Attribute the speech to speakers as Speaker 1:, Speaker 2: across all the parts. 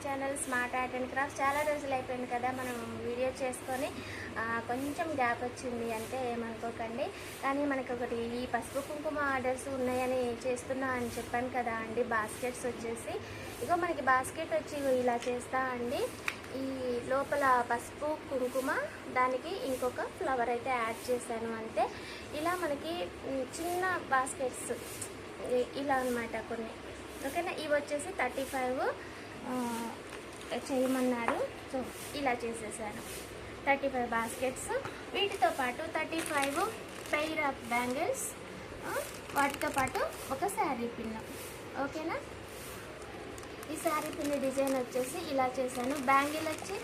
Speaker 1: Channel smart art and craft. చాలా రోజులు అయిపోయింది కదా మనం వీడియో చేసుకొని, కొంచెం గ్యాప్ వచ్చింది అంటే ఏమనుకోకండి. కానీ మనకి ఒకటి ఈ పసుపు కుంకుమ ఆర్డర్స్ ఉన్నాయని చేస్తున్నా అని చెప్పాను కదా అండి. బాస్కెట్స్ వచ్చేసి ఇగో మనకి బాస్కెట్ వచ్చి ఇలా చేస్తా అండి. ఈ లోపల పసుపు కుంకుమ, దానికి ఇంకొక ఫ్లవర్ అయితే యాడ్ చేశాను అంతే. ఇలా మనకి చిన్న బాస్కెట్స్ ఇలా అన్నమాట కొన్ని. ఓకేనా, ఇవి వచ్చేసి 35 చేయమన్నారు. సో ఇలా చేసేసాను 35 బాస్కెట్స్. వీటితో పాటు 35 పెయిర్ ఆఫ్ బ్యాంగిల్స్, వాటితో పాటు ఒక శారీ పిన్. ఓకేనా, ఈ శారీ పిన్ డిజైన్ వచ్చేసి ఇలా చేశాను. బ్యాంగిల్ వచ్చి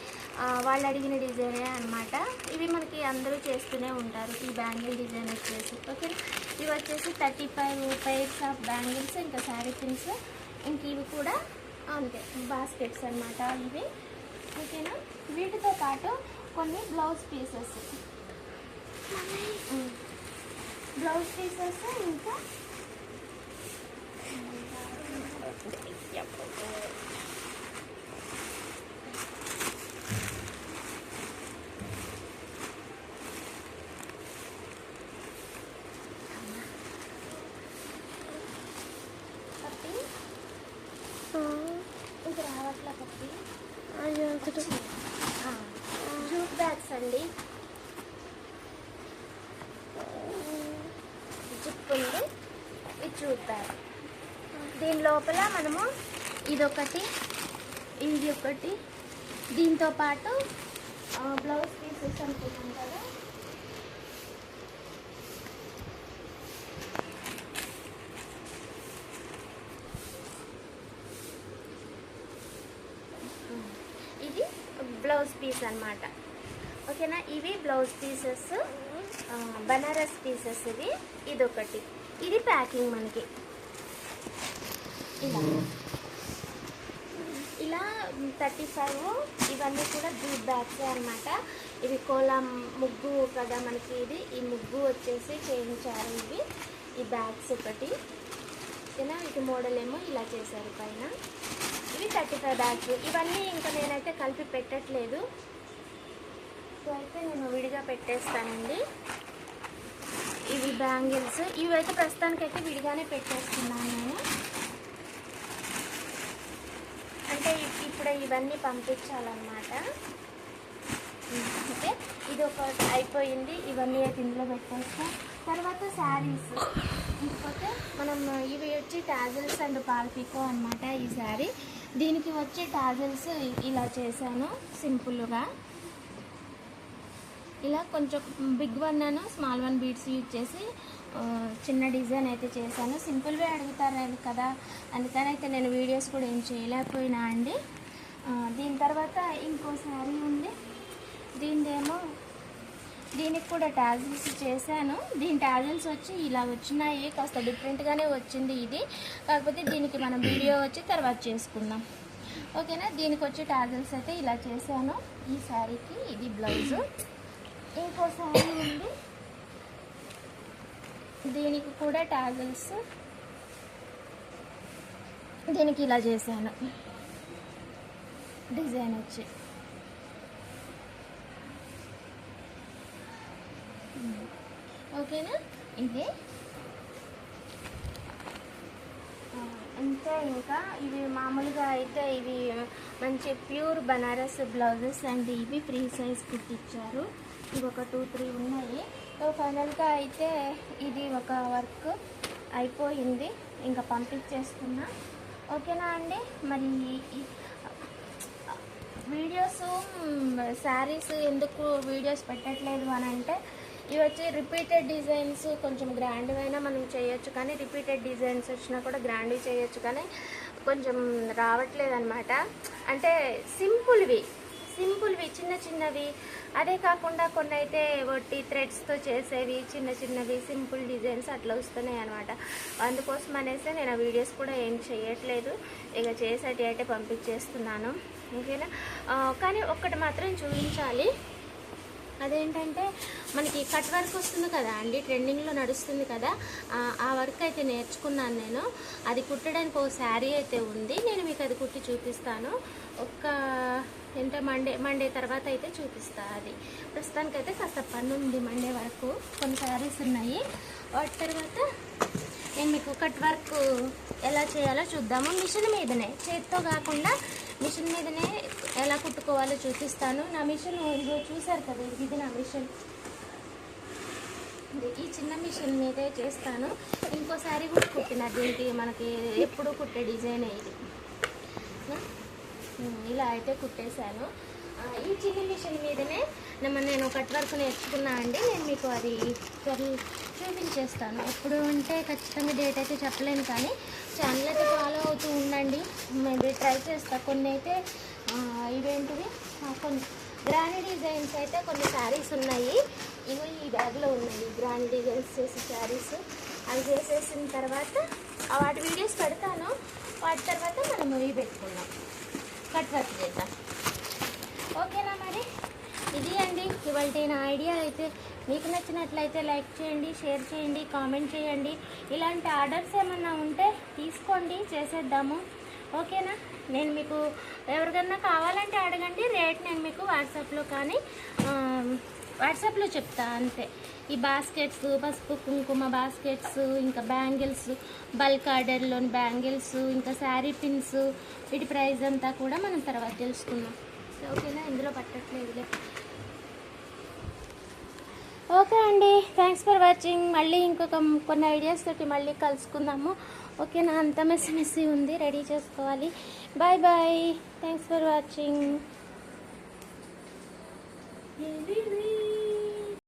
Speaker 1: వాళ్ళు అడిగిన డిజైనే అనమాట. ఇవి మనకి అందరూ చేస్తూనే ఉంటారు ఈ బ్యాంగిల్ డిజైన్ వచ్చేసి. ఓకేనా, ఇవి వచ్చేసి 35 పెయిర్స్ ఆఫ్ బ్యాంగిల్స్, ఇంకా శారీ పిన్స్, ఇంక ఇవి కూడా అంతే బాస్కెట్స్ అనమాట ఇవి. ఓకేనా, వీటితో పాటు కొన్ని బ్లౌజ్ పీసెస్ ఇంకా ఇది రావట్లా పప్పి. జూట్ బ్యాగ్స్ అండి. జిప్ ఉంది, ఈ జూట్ బ్యాగ్. దీని లోపల మనము ఇదొకటి, ఇది ఒకటి, దీంతో పాటు బ్లౌజ్ పీసెస్ అనుకుంటాం కదా, ఇది బ్లౌజ్ పీస్ అన్నమాట. ఓకేనా, ఇవి బ్లౌజ్ పీసెస్, బనారస్ పీసెస్ ఇవి. ఇదొకటి, ఇది ప్యాకింగ్ మనకి ఇలా 35. ఇవన్నీ కూడా జూట్ బ్యాగ్స్ అన్నమాట. ఇవి కోలం ముగ్గు కదా మనకి, ఇది ఈ ముగ్గు వచ్చేసి చేయించారు ఇవి. ఈ బ్యాగ్స్ ఒకటి. ఓకేనా, ఇది మోడల్ ఏమో ఇలా చేశారు పైన. ఇవి 35 బ్యాగ్స్. ఇవన్నీ ఇంకా నేనైతే కలిపి పెట్టట్లేదు, సో అయితే నేను విడిగా పెట్టేస్తానండి. ఇవి బ్యాంగిల్స్, ఇవైతే ప్రస్తుతానికైతే విడిగానే పెట్టేస్తున్నాను నేను. అంటే ఇప్పుడు ఇవన్నీ పంపించాలన్నమాట. ఓకే, ఇది ఒక అయిపోయింది. ఇవన్నీ అయితే ఇందులో పెట్టేస్తాం. తర్వాత శారీస్, ఇంకపోతే మనం ఇవి వచ్చి టాజిల్స్ అండ్ పాల్పికో అనమాట. ఈ శారీ దీనికి వచ్చి టాజిల్స్ ఇలా చేశాను సింపుల్గా. ఇలా కొంచెం బిగ్ వన్ అను స్మాల్ వన్ బీడ్స్ యూజ్ చేసి చిన్న డిజైన్ అయితే చేశాను. సింపుల్వే అడుగుతారు కదా, అందుకని అయితే నేను వీడియోస్ కూడా ఏం చేయలేకపోయినా అండి. దీని తర్వాత ఇంకో శారీ ఉంది. దీనికి కూడా టాజిల్స్ చేశాను. దీని టాజిల్స్ వచ్చి ఇలా వచ్చినాయి, కాస్త డిఫరెంట్గానే వచ్చింది ఇది. కాకపోతే దీనికి మనం వీడియో వచ్చి తర్వాత చేసుకుందాం. ఓకేనా, దీనికి వచ్చి టాజిల్స్ అయితే ఇలా చేశాను. ఈ శారీకి ఇది బ్లౌజు. ఇంకో శారీ ఉంది, దీనికి కూడా టాజిల్స్, దీనికి ఇలా చేశాను డిజైన్ వచ్చి. ఓకేనా, ఇది అంతే. ఇంకా ఇవి మామూలుగా అయితే ఇవి మంచి ప్యూర్ బనారస్ బ్లౌజెస్ అండ్ ఇవి ఫ్రీ సైజ్ కుట్టించారు. ఇవి ఒక 2-3 ఉన్నాయి. సో ఫైనల్గా అయితే ఇది ఒక వర్క్ అయిపోయింది, ఇంకా పంపించేస్తున్నా. ఓకేనా అండి, మరి వీడియోస్ శారీస్ ఎందుకు వీడియోస్ పెట్టట్లేదు అని అంటే, ఇవి వచ్చి రిపీటెడ్ డిజైన్స్, కొంచెం గ్రాండ్గా అయినా మనం చేయొచ్చు, కానీ రిపీటెడ్ డిజైన్స్ వచ్చినా కూడా గ్రాండ్గా చేయొచ్చు, కానీ కొంచెం రావట్లేదు అనమాట. అంటే సింపుల్వి చిన్న చిన్నవి. అదే కాకుండా కొన్ని అయితే ఒట్టి థ్రెడ్స్తో చేసేవి చిన్నవి సింపుల్ డిజైన్స్ అట్లా వస్తున్నాయి అనమాట. అందుకోసం అనేసి నేను ఆ వీడియోస్ కూడా ఏం చేయట్లేదు, ఇక చేసేటి అయితే పంపించేస్తున్నాను. ఓకేనా, కానీ ఒక్కటి మాత్రం చూపించాలి. అదేంటంటే మనకి కట్ వర్క్ వస్తుంది కదా అండి, ట్రెండింగ్లో నడుస్తుంది కదా, ఆ వర్క్ అయితే నేర్చుకున్నాను నేను. అది కుట్టడానికి ఒక శారీ అయితే ఉంది, నేను మీకు అది కుట్టి చూపిస్తాను. అంటే మండే తర్వాత అయితే చూపిస్తా. అది ప్రస్తుతానికైతే కాస్త పని ఉంది, మండే వరకు కొన్ని శారీస్ ఉన్నాయి. వాటి తర్వాత నేను మీకు కట్ వర్క్ ఎలా చేయాలో చూద్దాము. మిషన్ మీదనే, చేతితో కాకుండా మిషన్ మీదనే ఎలా కుట్టుకోవాలో చూపిస్తాను. నా మిషన్ ఇదిగో చూసారు కదా, ఇది నా మిషన్. ఈ చిన్న మిషన్ మీదే చేస్తాను. ఇంకోసారి కూడా కుట్టిన దీనికి మనకి ఎప్పుడు కుట్టే డిజైన్ ఇది. ఇలా అయితే కుట్టేశాను. ఈ చిన్న మిషన్ మీదనే నేను కట్ వర్క్ నేర్చుకున్నా అండి. నేను మీకు అది చూపించేస్తాను. ఎప్పుడు అంటే ఖచ్చితంగా డేట్ అయితే చెప్పలేను, కానీ ఛానల్ అయితే ఫాలో అవుతూ ఉండండి. మేబీ ట్రై చేస్తా. కొన్ని అయితే ఇవేంటివి, కొన్ని గ్రాండ్ డిజైన్స్ అయితే కొన్ని శారీస్ ఉన్నాయి. ఇవి ఈ బ్యాగ్లో ఉన్నాయి గ్రాండ్ డిజైన్స్ చేసి శారీస్. అవి చేసేసిన తర్వాత వాటి వీడియోస్ పెడతాను. వాటి తర్వాత మనం మూవీ పెట్టుకుందాం, కట్ వర్క్ చేద్దాం. ఓకేనా? మరి ఇది అండి ఇవాళ నా ఐడియా. అయితే మీకు నచ్చినట్లయితే లైక్ చేయండి, షేర్ చేయండి, కామెంట్ చేయండి. ఇలాంటి ఆర్డర్స్ ఏమన్నా ఉంటే తీసుకోండి, చేసేద్దాము. ఓకేనా? నేను మీకు ఎవరికన్నా కావాలంటే అడగండి, రేట్ నేను మీకు వాట్సాప్లో చెప్తా అంతే. ఈ బాస్కెట్స్, పసుపు కుంకుమ బాస్కెట్స్, ఇంకా బ్యాంగిల్స్, బల్క్ ఆర్డర్లోని బ్యాంగిల్స్, ఇంకా శారీ పిన్స్, వీటి ప్రైస్ అంతా కూడా మనం తర్వాత తెలుసుకుందాం. ఓకేనా? ఇందులో పట్టట్లేదులే. ఓకే అండి, థ్యాంక్స్ ఫర్ వాచింగ్. మళ్ళీ ఇంకొక కొన్ని ఐడియాస్ తోటి మళ్ళీ కలుసుకుందాము. ఓకేనా? అంత మెస్సీ ఉంది, రెడీ చేసుకోవాలి. Bye bye, thanks for watching.